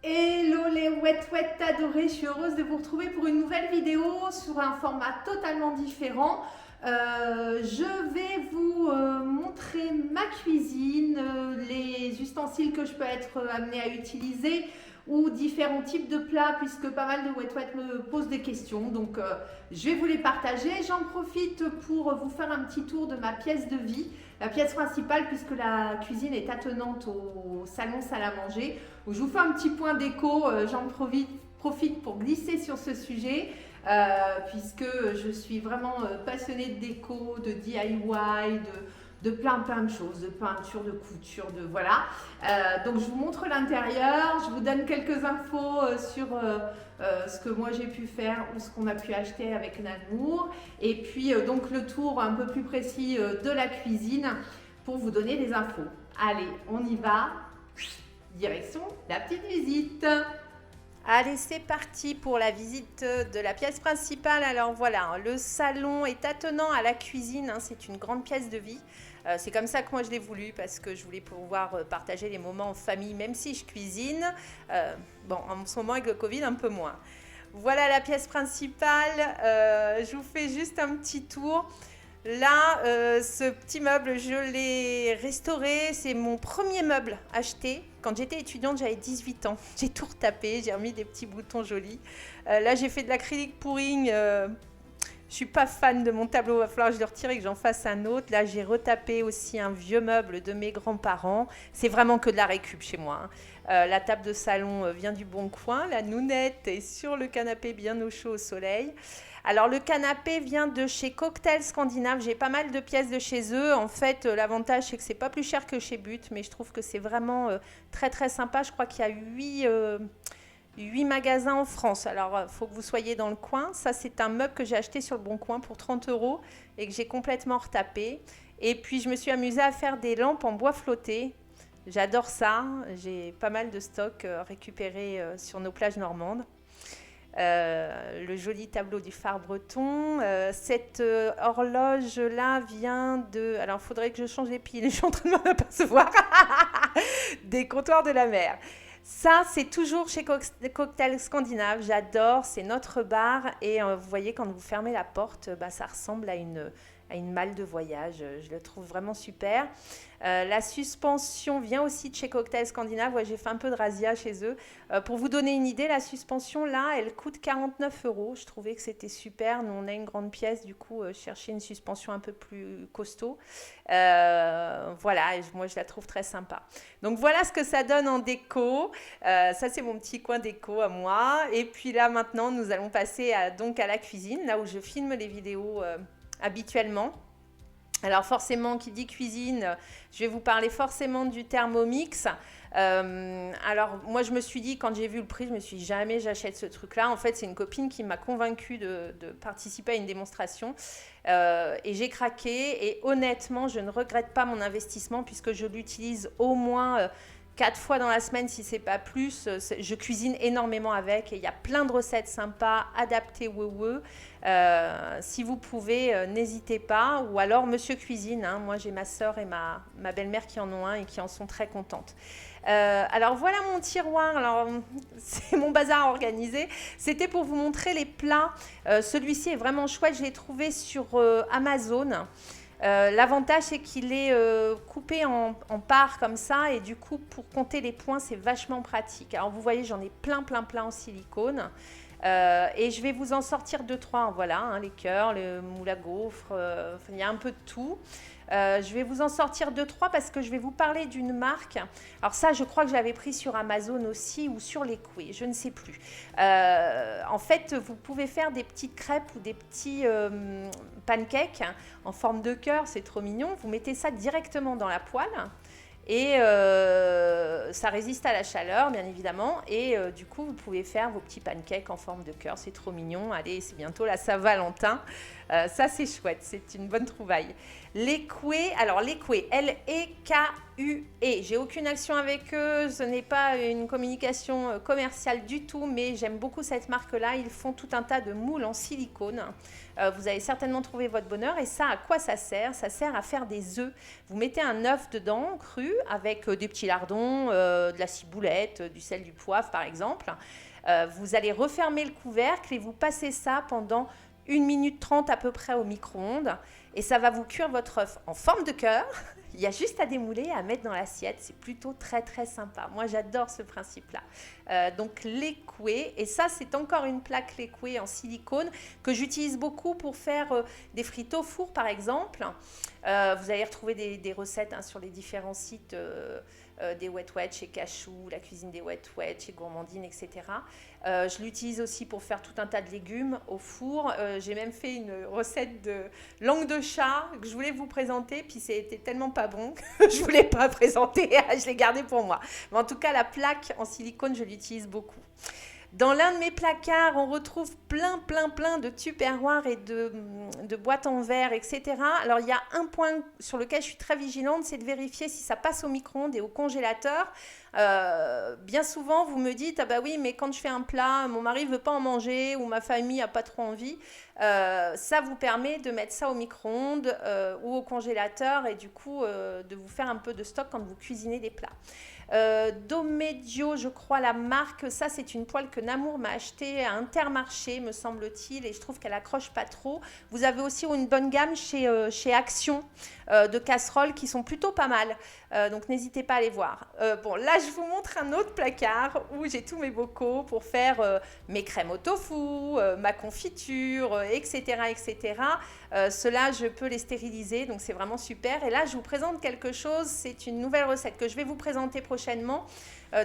Hello les ouette adorés, je suis heureuse de vous retrouver pour une nouvelle vidéo sur un format totalement différent. Je vais vous montrer ma cuisine, les ustensiles que je peux être amenée à utiliser ou différents types de plats puisque pas mal de ouette me posent des questions. Donc je vais vous les partager. J'en profite pour vous faire un petit tour de ma pièce de vie. La pièce principale puisque la cuisine est attenante au salon salle à manger. Où je vous fais un petit point déco, j'en profite pour glisser sur ce sujet. Puisque je suis vraiment passionnée de déco, de DIY, de plein de choses, de peinture, de couture, de voilà. Donc je vous montre l'intérieur, je vous donne quelques infos sur ce que moi j'ai pu faire ou ce qu'on a pu acheter avec Namour. Et puis donc le tour un peu plus précis de la cuisine pour vous donner des infos. Allez, on y va. Direction la petite visite. Allez, c'est parti pour la visite de la pièce principale. Alors voilà, le salon est attenant à la cuisine, c'est une grande pièce de vie. C'est comme ça que moi je l'ai voulu parce que je voulais pouvoir partager les moments en famille, même si je cuisine. Bon, en ce moment avec le Covid, un peu moins. Voilà la pièce principale. Je vous fais juste un petit tour. Là, ce petit meuble, je l'ai restauré. C'est mon premier meuble acheté. Quand j'étais étudiante, j'avais 18 ans. J'ai tout retapé, j'ai remis des petits boutons jolis. Là, j'ai fait de l'acrylique pouring. Je suis pas fan de mon tableau. Il va falloir que je le retire et que j'en fasse un autre. Là, j'ai retapé aussi un vieux meuble de mes grands-parents. C'est vraiment que de la récup chez moi. La table de salon vient du Bon Coin. La nounette est sur le canapé bien au chaud au soleil. Alors le canapé vient de chez Cocktail Scandinave, j'ai pas mal de pièces de chez eux. En fait, l'avantage c'est que c'est pas plus cher que chez But, mais je trouve que c'est vraiment très très sympa. Je crois qu'il y a 8 magasins en France. Alors il faut que vous soyez dans le coin. Ça c'est un meuble que j'ai acheté sur le Bon Coin pour 30 € et que j'ai complètement retapé. Et puis je me suis amusée à faire des lampes en bois flotté. J'adore ça, j'ai pas mal de stocks récupérés sur nos plages normandes. Le joli tableau du phare breton. Cette horloge-là vient de... Alors, il faudrait que je change les piles, je suis en train de m'en apercevoir. Des comptoirs de la mer. Ça, c'est toujours chez Cocktail Scandinave. J'adore, c'est notre bar. Et vous voyez, quand vous fermez la porte, ça ressemble à une malle de voyage. Je le trouve vraiment super. La suspension vient aussi de chez Cocktail Scandinave. Ouais, j'ai fait un peu de razzia chez eux. Pour vous donner une idée, la suspension, là, elle coûte 49 €. Je trouvais que c'était super. Nous, on a une grande pièce. Du coup, chercher une suspension un peu plus costaud. Voilà, et moi, je la trouve très sympa. Donc, voilà ce que ça donne en déco. Ça, c'est mon petit coin déco à moi. Et puis là, maintenant, nous allons passer donc à la cuisine, là où je filme les vidéos habituellement. Alors forcément, qui dit cuisine, je vais vous parler forcément du Thermomix. Alors moi, je me suis dit, quand j'ai vu le prix, je me suis dit, jamais j'achète ce truc-là. En fait, c'est une copine qui m'a convaincue de participer à une démonstration. Et j'ai craqué. Et honnêtement, je ne regrette pas mon investissement puisque je l'utilise au moins 4 fois dans la semaine, si c'est pas plus. Je cuisine énormément avec et il y a plein de recettes sympas, adaptées. Si vous pouvez, n'hésitez pas. Ou alors Monsieur Cuisine. Moi, j'ai ma soeur et ma belle-mère qui en ont un et qui en sont très contentes. Alors voilà mon tiroir. Alors c'est mon bazar organisé. C'était pour vous montrer les plats. Celui-ci est vraiment chouette. Je l'ai trouvé sur Amazon. L'avantage c'est qu'il est coupé en parts comme ça et du coup pour compter les points c'est vachement pratique. Alors vous voyez j'en ai plein en silicone et je vais vous en sortir 2-3, voilà, les cœurs, le moule à gaufres, il y a un peu de tout. Je vais vous en sortir 2-3 parce que je vais vous parler d'une marque. Alors ça, je crois que je l'avais pris sur Amazon aussi ou sur l'Ekoué, je ne sais plus. En fait, vous pouvez faire des petites crêpes ou des petits pancakes en forme de cœur, c'est trop mignon. Vous mettez ça directement dans la poêle. Et ça résiste à la chaleur, bien évidemment. Et du coup, vous pouvez faire vos petits pancakes en forme de cœur. C'est trop mignon. Allez, c'est bientôt la Saint-Valentin. Ça, c'est chouette. C'est une bonne trouvaille. Lekue, alors Lekue, L-E-K-U-E. J'ai aucune action avec eux, ce n'est pas une communication commerciale du tout, mais j'aime beaucoup cette marque-là. Ils font tout un tas de moules en silicone. Vous allez certainement trouver votre bonheur. Et ça, à quoi ça sert? Ça sert à faire des œufs. Vous mettez un œuf dedans, cru, avec des petits lardons, de la ciboulette, du sel, du poivre par exemple. Vous allez refermer le couvercle et vous passez ça pendant 1 minute 30 à peu près au micro-ondes et ça va vous cuire votre œuf en forme de cœur. Il y a juste à démouler et à mettre dans l'assiette. C'est plutôt très très sympa. Moi j'adore ce principe-là. Donc Lekue, et ça c'est encore une plaque Lekue en silicone que j'utilise beaucoup pour faire des frites au four par exemple. Vous allez retrouver des recettes sur les différents sites des Wet Wet chez Cachou, la cuisine des Wet Wet chez Gourmandine, etc. Je l'utilise aussi pour faire tout un tas de légumes au four. J'ai même fait une recette de langue de chat que je voulais vous présenter, puis c'était tellement pas bon que je ne voulais pas présenter, je l'ai gardé pour moi. Mais en tout cas, la plaque en silicone, je l'utilise beaucoup. Dans l'un de mes placards, on retrouve plein de tupperwares et de boîtes en verre, etc. Alors, il y a un point sur lequel je suis très vigilante, c'est de vérifier si ça passe au micro-ondes et au congélateur. Bien souvent, vous me dites « Ah bah oui, mais quand je fais un plat, mon mari ne veut pas en manger ou ma famille n'a pas trop envie. » Ça vous permet de mettre ça au micro-ondes ou au congélateur et du coup, de vous faire un peu de stock quand vous cuisinez des plats. Domedio, je crois la marque, ça c'est une poêle que Namour m'a achetée à Intermarché me semble-t-il et je trouve qu'elle accroche pas trop. Vous avez aussi une bonne gamme chez Action de casseroles qui sont plutôt pas mal, donc n'hésitez pas à aller voir. Bon là je vous montre un autre placard où j'ai tous mes bocaux pour faire mes crèmes au tofu, ma confiture, etc. etc. Ceux-là je peux les stériliser donc c'est vraiment super. Et là je vous présente quelque chose, c'est une nouvelle recette que je vais vous présenter prochainement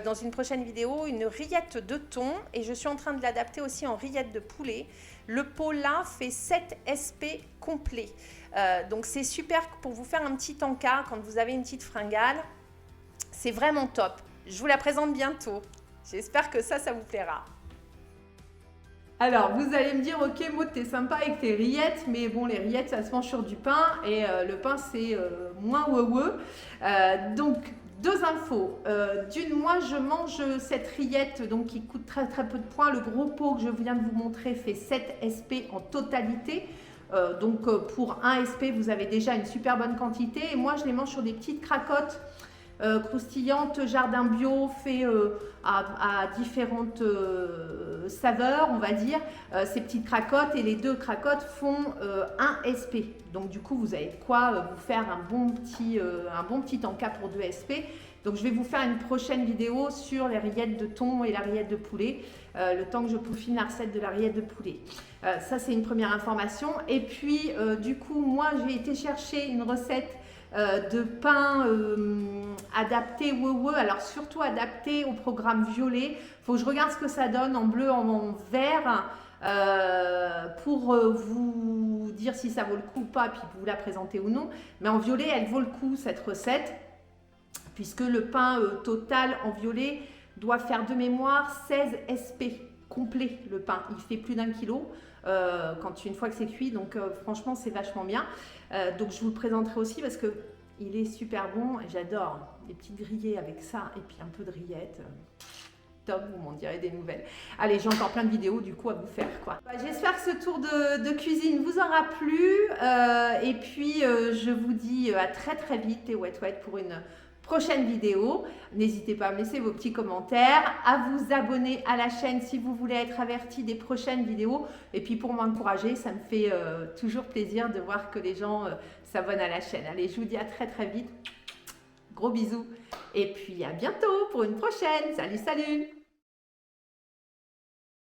dans une prochaine vidéo, une rillette de thon et je suis en train de l'adapter aussi en rillette de poulet. Le pot là fait 7 SP complet. Donc c'est super pour vous faire un petit encas quand vous avez une petite fringale. C'est vraiment top. Je vous la présente bientôt. J'espère que ça vous plaira. Alors, vous allez me dire, ok Maud, t'es sympa avec tes rillettes, mais bon, les rillettes, ça se mange sur du pain, et le pain, c'est moins oueux. Donc, deux infos. D'une, moi, je mange cette rillette, donc qui coûte très peu de points. Le gros pot que je viens de vous montrer fait 7 SP en totalité. Donc, pour 1 SP, vous avez déjà une super bonne quantité. Et moi, je les mange sur des petites cracottes croustillante, jardin bio, fait à différentes saveurs, on va dire, ces petites cracottes, et les 2 cracottes font 1 SP. Donc du coup, vous avez de quoi vous faire un bon petit encas pour 2 SP. Donc je vais vous faire une prochaine vidéo sur les rillettes de thon et la rillette de poulet, le temps que je peaufine la recette de la rillette de poulet. Ça, c'est une première information. Et puis, du coup, moi, j'ai été chercher une recette de pain adapté alors surtout adapté au programme violet. Faut que je regarde ce que ça donne en bleu, en vert, pour vous dire si ça vaut le coup ou pas, puis vous la présenter ou non. Mais en violet, elle vaut le coup cette recette, puisque le pain total en violet doit faire de mémoire 16 SP complet. Le pain, il fait plus d'1 kilo une fois que c'est cuit, donc franchement c'est vachement bien. Donc je vous le présenterai aussi parce que il est super bon et j'adore les petites grillées avec ça et puis un peu de rillettes. Top, vous m'en direz des nouvelles. Allez, j'ai encore plein de vidéos du coup à vous faire quoi. J'espère que ce tour de cuisine vous aura plu et puis je vous dis à très vite les Wet Wet pour une prochaine vidéo. N'hésitez pas à me laisser vos petits commentaires, à vous abonner à la chaîne si vous voulez être averti des prochaines vidéos. Et puis pour m'encourager, ça me fait toujours plaisir de voir que les gens s'abonnent à la chaîne. Allez, je vous dis à très vite. Gros bisous. Et puis à bientôt pour une prochaine. Salut.